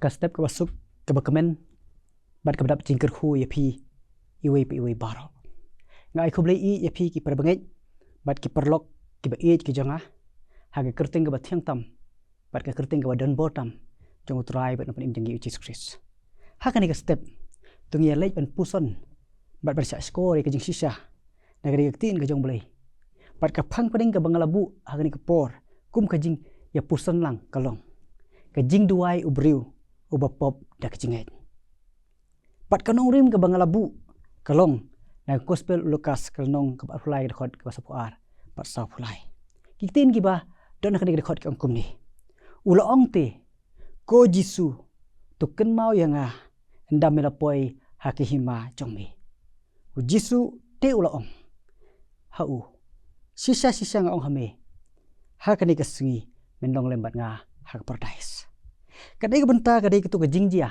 ka step ka basuk ka bakamen bat ka badap jingker khu ya phi iwe baro ngai khoblei i ya phi ki perbangai bat ki perlok ki ba ki janga ha ka kerting ka bathiang tam bat ka kerting ka dan botam jong utrai bat napan im jangi Jesus Christ ha ka ni ka step tungia lej ban puson bat sa score ka jing sisa nagari tin ka jong blei bat ka phang pading ka bangalabu ha ka ni ka por kum ka jing ya puson lang kalong ka jing duai ubriu ubapop dak jinget pat kanong rim ka bangalabu kalong na gospel Lukas kalong ka apply record ka sapuar pat sa apply kitin ki ba don na ka record ka kum ni ulaong te ko Jisu tuken mau yanga ndam melapoi hakihima jongme Jisu te ulaong hau sisa nga ong hame ha ka ni ka singi mendong lembat nga hak paradise kadai ka benta kadai ka tu ka jingjia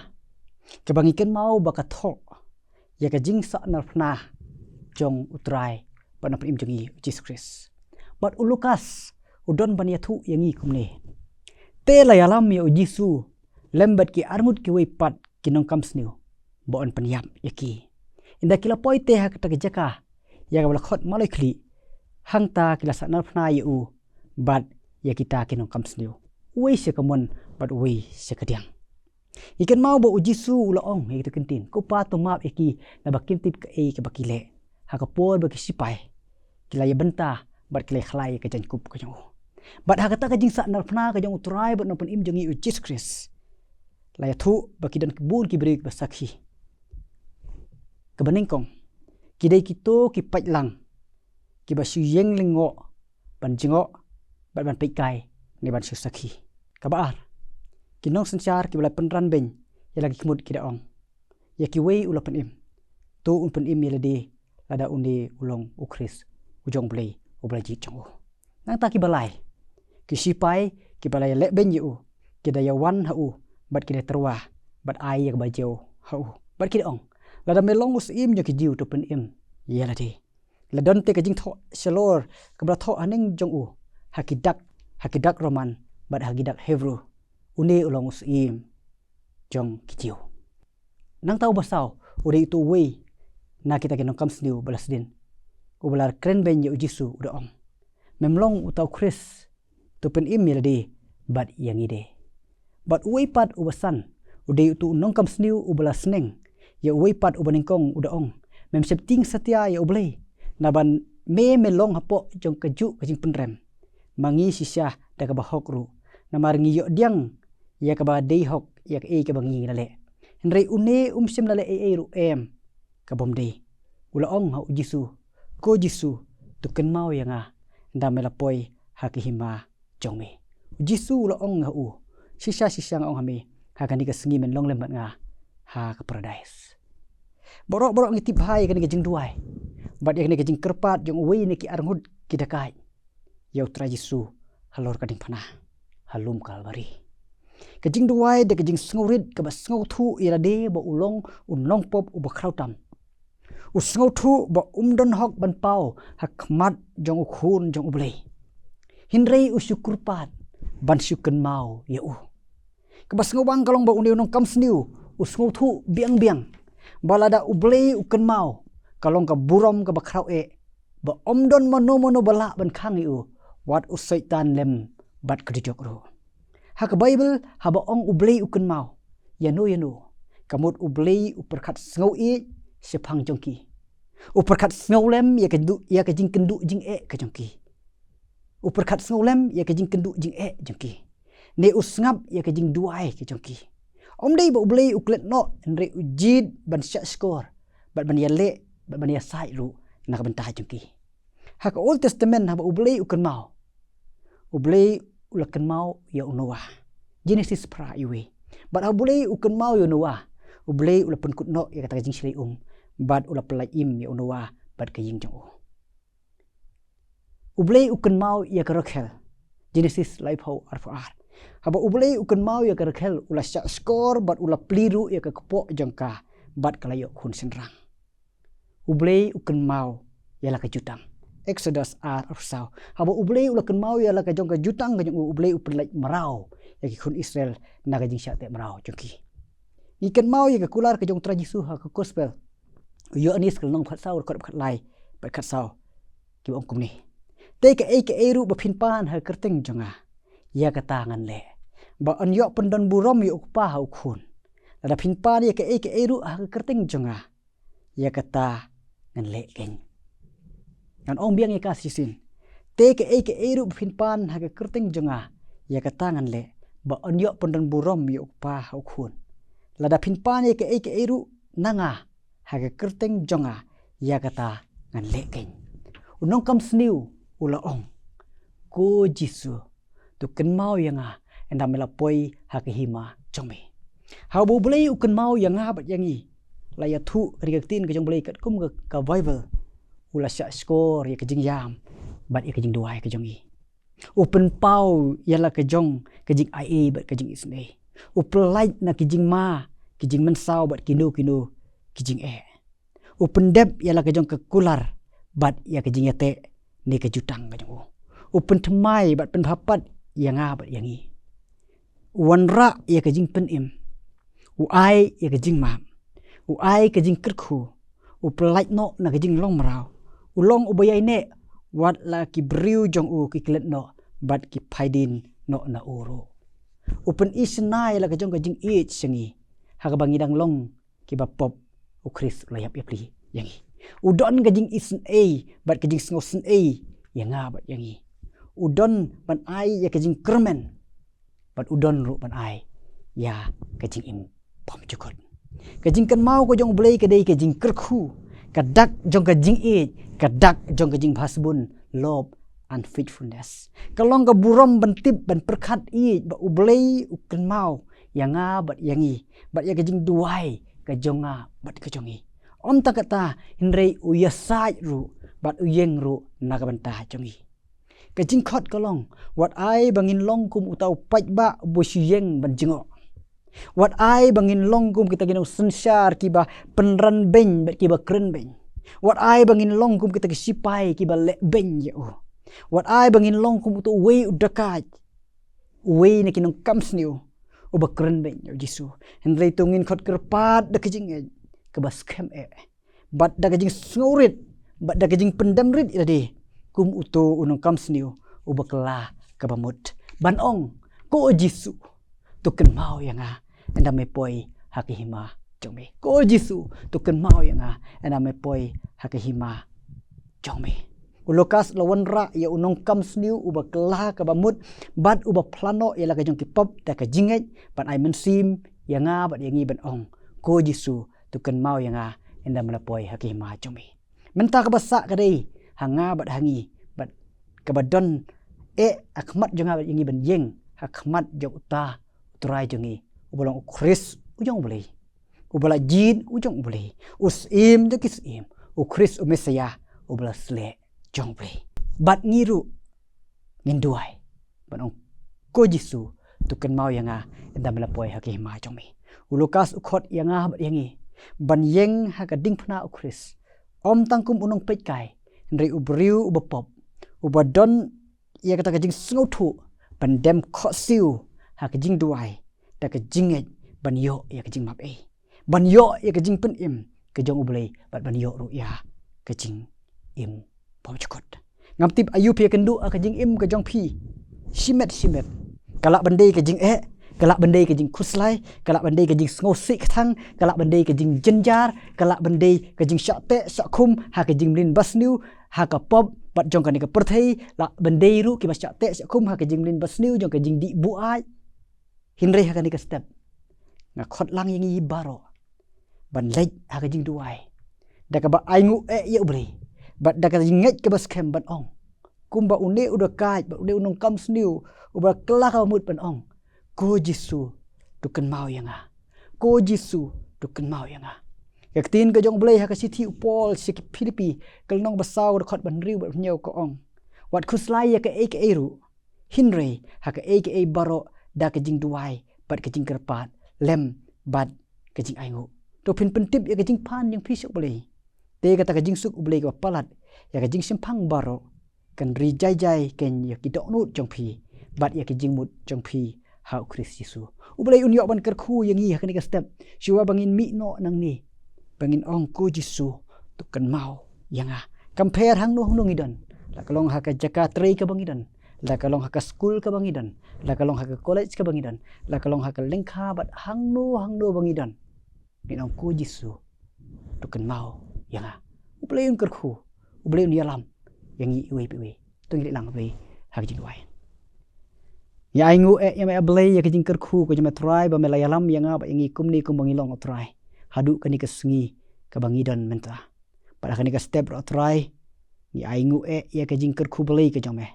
ka bangikan mau baka tho ya ka jing sa narfna jong utrai pana prim jongi Jesus Christ bat ulukas udon bania thu yangi kumne te la yalam ya Jisu lembat ki armut ki weipat kinong kamsniu bon paniam yaki inda kila poite hak ta jaka ya ka khot malai khli hangta kila sa narfna yu bat ya kita kinong kamsniu wei se kamon bat wei se kadiang ikan mau bo Jisu ulaong itu kentin ko pa to map eki na bakim tip ka e ka bakile ha ka por ba ki sipai kila ya benta bat kile khlai ka jankup ka jong bat ha ka ta ka jing sa narfna ka jong utrai bat nopon im jongi Jesus Christ la ya thu baki dan kibul ki beri ba sakhi ka baningkong kidai kito ki pajlang ki ba suyeng lingo ban jingo bat ban pikai ni ban sakhi kabar kinong sencar ki balai penran ben ya lagi kemud ki daong ya ki wei ulapan im tu unpan im yelade lada undi ulong ukris ujong blei ublai ji chong nang ta ki balai ki sipai ki balai le ben yu ki da yawan hau bat ki terwa bat ai ya bajeu hau bat ki daong lada melong us im ya ki jiu tu pen im yelade ladon te ka jing tho shalor ka bra tho aning jong u hakidak roman bat hakidak hebrew une ulong usim jong kijiu nang tau basau uri itu wei na kita kinong kamsniu balasdin ubalar kren ben yu Jisu udaong memlong utau Chris tupen email de bat yang ide bat wei pat ubasan ude itu nong kamsniu ubala sneng ya wei pat ubaningkong udaong mem septing setia ya ublei naban melong hapo jong keju kajing penrem mangi sisya da ka bahok ru namar ngi yo diang ya ka ba dei hok ya ka e ka bangi lale henrei une sim lale e ru em ka bom dei ulaong ha Jisu ko Jisu tuken mau yanga ndam melapoi hakihima jongme Jisu ulaong ha u sisa nga ong hame ha kan ka sengi men long lembat nga ha ka paradise borok ngitip hai kan ka jing duai bat ya kan ka jing kerpat jong wei ne ki arngud ki dakai ya utra Jisu halor kading panah halum kalbari kajing duai de kajing sngorit ka ba sngo thu ira de ba ulong unlong pop u ba krautam u sngo thu ba umdon hok ban pau hakmat jong khun jong ublei hinrei u syukur pat ban syuken mau ya u ka ba sngo bang kalong ba uni unong kamsniu u sngo thu biang balada ublei uken mau kalong ka burom ka ba krau e ba omdon mono bala ban khang u wat u saitan lem bat kdijok ro hak Bible haba ong ublei ukun mau yanu kamut ublei uperkat sngo i sepang jongki uperkat sngo lem ya ka jing kendu jing e ka jongki uperkat sngo lem ya ka jing kendu jing e jongki ne usngap ya ka jing duai ka jongki omdei ba ublei uklet no nre ujid ban sya skor bat ban yale bat ban ya sai ru nak bentah jongki hak Old Testament haba ublei ukun mau ublei ulakan mau ya Noah Genesis pra iwe bat abulei ukan mau ya Noah ublei ulapan kutno ya kata jing sri bat ulapalai im ya Noah bat kaying jong ublei ukan mau ya Rachel Genesis life how arfar haba ublei ukan mau ya Rachel ula skor bat ula pliru ya kepo jongka bat kalayo kun senrang ublei ukan mau ya la kejutang Exodus arsau haba ublei ulakan mau ya la ka jong ka jutang ka jong ublei uperlai marau ya ki kun Israel na ka jing syate marau jongki ikan mau ya ke kular ke jong tra Yesu ha ke gospel yo anis ke nong phat sau ko phat lai bat khat sau ki ong kum ni te ke e ru ba phin pan ha kerteng jonga ya ka tangan le ba an yo pendon burom yo pa ha khun ada phin pan ya ke e ru ha kerteng jonga ya ka ta ngan le ken ngan ong biang ya ka sisin te ke e ru phin pan ha ke kerteng jonga ya ka tangan le ba an yo pendon burom yo pa ha khun lada phin pan ya ke e ru nanga ha ke kerteng jonga ya ka ta ngan le ken unong kam sniu ula ong ko Yesu tu ken mau yanga enda mela poi ha ke hima chome ha bu blei u ken mau yanga bat yangi la ya thu rigaktin ke jong blei kat kum ka bible ula sha score ya ke jing yam bat ya ke jing duai ke jongi open pau yala ke jong ke jing ia bat ke jing isne u plait na ke jing ma ke jing men sau bat kino ke jing open dep yala ke jong ke kular bat ya ke jing yate ni ke jutang ke jong open thmai bat pen phapat yanga bat yangi wanra ya ke jing pen im u ai ya ke jing mam u ai ke jing kerkhu u plait no na ke jing long marau u long u bayai ne wat la ki briu jong u ki klet no bat ki phaidin no na uro open isnai la ke jong ke jing e chengi ha ka bangi dang long ki ba pop u Chris la yap yapli yangi udon ke jing isn a bat ke jing sngosen a yanga bat yangi udon ban ai ya ke jing kermen bat udon ru ban ai ya ke jing im pom chukot ke jing kan mau ko jong blei ke dei ke jing kerkhu kadak jong ke jing e kadak jong ke jing phasbun love and faithfulness kalong ka burom ban tip ban perkhat i ba u blei u kan mau yanga bat yangi bat ya ke jing duai ke jonga bat ke jongi om takata hinrei u yasai ru bat u yeng ru nakabanta jongi ke jing khot kalong wat ai bangin long kum utau pach ba bu yeng ban jingo wat ai bangin long kum kita ginong sensar ki ba penran ben bat ki ba kren ben wat ai bangin long kum kita ki sipai ki ba le ben ye u wat ai bangin long kum utu we udakat we ne kinong kamsniu u ba kren ben yo Yesu hinrei tungin khot kerpat de ke jing ke ba scam bat da ke jing sngorit bat da ke jing pendamrit ide kum uto unong kamsniu ubakla kabamut banong ko Yesu tuken mau yanga enda me poi hakihima jome ko Yesu tuken mau yanga enda me poi hakihima jome ulokas lawanra ya unong kamsniu ubakla kabamut bat ubaplano ya la jong kipop ta ka jinget ban ai mensim yanga bat yangi banong ko Yesu tuken mau yanga enda me poi hakihima jome menta ka basa ka dei hanga bat hangi bat kabadon akmat jonga bat yangi ban yeng hakmat jong uta uturai jongi ubolong Chris ujong boleh ubala jin ujong boleh usim jokis im u Chris u Messiah ubala sle jong boleh bat ngiru nginduai banong ko Yesu tuken mau yanga enda melapoi hakihima jongmi ulukas ukhot yanga bat yangi ban yeng hakading phna u Chris om tangkum unong pekai ndri ubriu ubapop ubadon ya kata kajing sngotu pandem khosiu hakajing duai ta kajing ban yo ya kajing map ban yo ya kajing pen im kajong ublei bat ban yo ru ya kajing im pom chukot ngam tip ayu phe kendu kajing im kajong phi simet kalak bandai kajing kalak bandai kajing khuslai kalak bandai kajing sngosi thang kalak bandai kajing jenjar kalak bandai kajing syate sakhum ha kajing lin basniu ha ka pop bat jong kan ka perthei la bandai ru ki basya te sakhum ha kajing lin basniu jong kajing di bu ai hinrei ha kan ka step nga khot lang yang yi baro ban lej ha kajing duai da ka ba aingu ye ubre bat da ka nget ka bas kem ban ong kumba une udah kaj ba une unong kam sniu uba kelak ka mut ban ong ko Yesu tuken mau yanga ko Yesu tuken mau yanga yaktin ka jong blei ha ka sithi upol sik Philippi kalnong basau khot ban riu ba nyau ko ong wat khuslai ya ka ru hinrei ha ka baro da ka jing duai bat ka jing kerpat lem bat ka jing aingu to pin pentip ya ka jing pan yang pisuk blei te ka ta ka jing suk blei ka palat ya ka jing simpang baro kan ri jai ken ya ki dok nut jong phi bat ya ki jing mut jong phi hau Kris Yesu ublay unyok ban kerku yang i hakani ka step siwa bangin mi no nang ni bangin ong ku Yesu tukan mau yang compare hang no ngidan la kalong haka jaka trei ka bangidan la kalong haka school ka bangidan la kalong haka college ka bangidan la kalong haka lengkha bat hang no bangidan ni ong ku Yesu tukan mau yang ublay un kerku ublay un yalam yang i we tung lang we hak jing wai ya ingu ya me ablay ya kejing kerku ko jema try ba mela yalam yang ba ingi kumni kum bangilong try hadu kani ka sengi ka bangidan menta pada kani ka step ro try ya ingu ya kejing kerku blay ka jome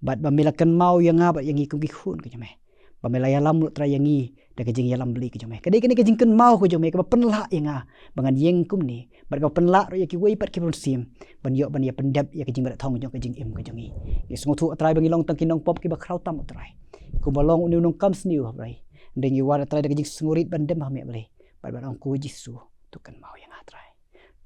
bat ba mela kan mau yang ba yang i kum ki khun ka jome ba mela yalam ro try yang i da kejing yalam blay ka jome kadai kani kejing kan mau ko jome ka penla yang bangan yeng kumni bat ka penla ro ya ki wei pat ki pun sim ban yo ban ya pendap ya kejing ba thong jong kejing im ka jongi ya sungu try bangilong tang kinong pop ki ba kraw tam try ku balong uni unong kam sniu habrai ndeng i wara try da kejing sungurit bandem ha me blay bat ong ku Yesu tukan mau yang atrai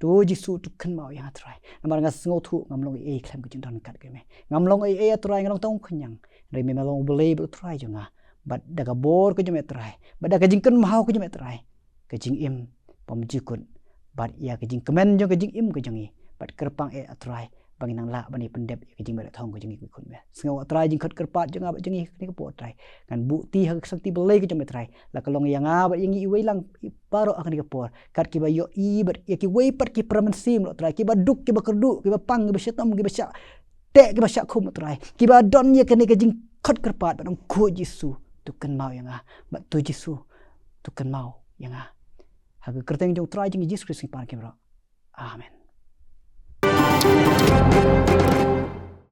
tu Yesu tukan mau yang atrai namar nga sngo thu ngamlong e khlem kejing dan kat ke me ngamlong e atrai ngalong tong khanyang re me malong blay bu try jonga bat daga bor ko jome try bat daga jing kan mau ko jome try kejing im pom jikun bat ya kejing kemen jong kejing im ko jongi bat kerpang e atrai banginang la bani pendep kejing barat thong ko jongi ku khun me sngo atrai jing khat kerpat jonga bat jongi ni ko potrai kan bukti hak sakti belai ko jome try la kalong yang bat yang i weilang paro akan ni ko por kat ki ba yo i bat ya ki wei pat ki pramansim lo try ki ba duk ki ba kerdu ki ba pang ki ba syatam ki ba syak tek ki ba syak khum try ki ba don ye kani kejing khat kerpat bat ko Yesu tukan mau yang bat tu Yesu tukan mau yang hak kerteng jong try jing Yesus Kristus par ki bro amen.